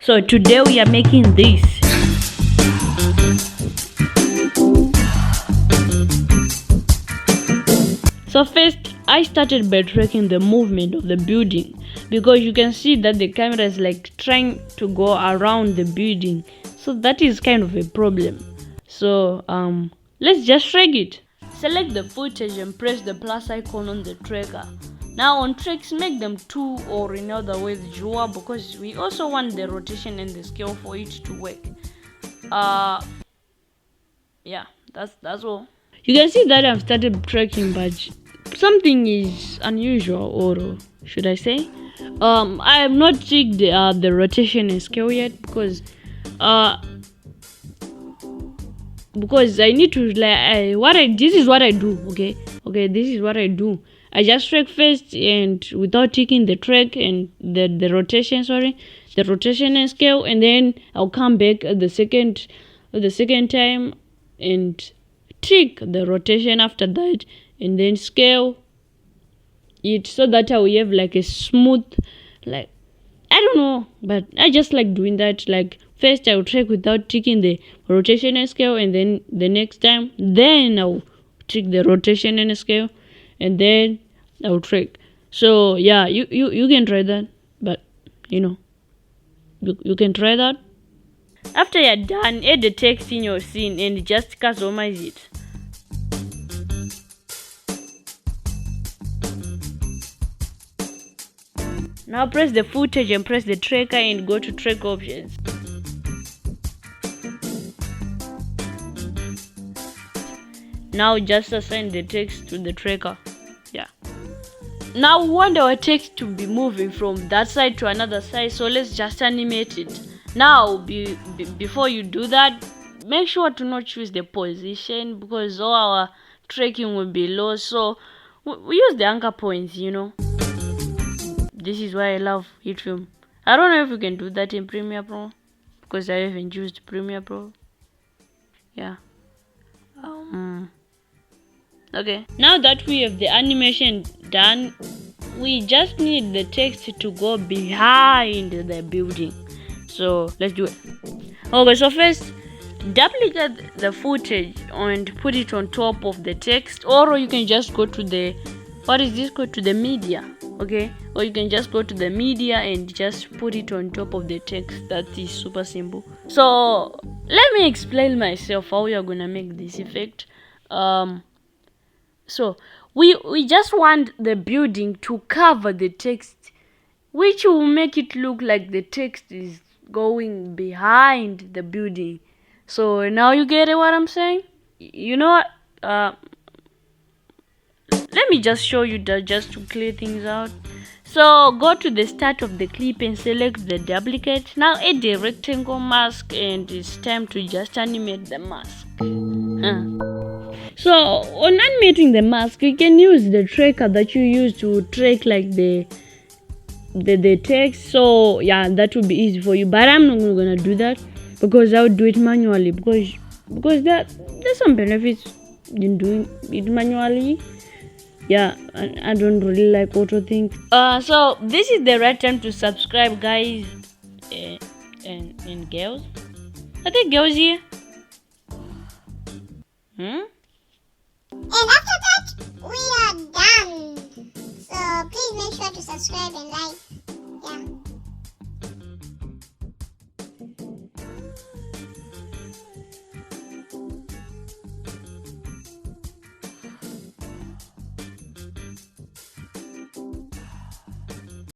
So today we are making this. So first I started by tracking the movement of the building, because you can see that the camera is like trying to go around the building, so that is kind of a problem. So let's just track it. Select the footage and press the plus icon on the tracker. Now on tracks, make them 2, or in other words dual, because we also want the rotation and the scale for it to work. Yeah, that's all. You can see that I've started tracking, but something is unusual, or should I say, I have not checked the rotation and scale yet, because I need to this is what I do. Okay, this is what I do. I just track first, and without taking the track and the rotation and scale, and then I'll come back at the second time and trick the rotation after that, and then scale it, so that I will have like a smooth, like, I don't know, but I just like doing that. Like first I'll trick without tricking the rotation and scale, and then the next time then I'll trick the rotation and scale, and then I'll trick. So yeah, you can try that, but you can try that. After you're done, add the text in your scene and just customize it. Now press the footage and press the tracker and go to track options. Now just assign the text to the tracker. Yeah. Now we want our text to be moving from that side to another side, so let's just animate it. Now before you do that, make sure to not choose the position, because all our tracking will be low. So we use the anchor points, This is why I love Hitfilm. I don't know if you can do that in Premiere Pro, because I haven't used Premiere Pro. Yeah. Okay. Now that we have the animation done, we just need the text to go behind the building. So let's do it. Okay, so first duplicate the footage and put it on top of the text, or you can just go to the to the media. Okay, or you can just go to the media and just put it on top of the text. That is super simple. So let me explain myself how we are gonna make this effect. So we just want the building to cover the text, which will make it look like the text is going behind the building. So now you get what I'm saying? You know what? Let me just show you that, just to clear things out. So go to the start of the clip and select the duplicate. Now add the rectangle mask, and it's time to just animate the mask. So on animating the mask, you can use the tracker that you use to track like the text. So yeah, that would be easy for you, but I'm not gonna do that, because I would do it manually, because there's some benefits in doing it manually. Yeah, I don't really like auto things. So this is the right time to subscribe, guys, and girls. Are there girls here? And after that, we are done. So please make sure to subscribe and like. Yeah.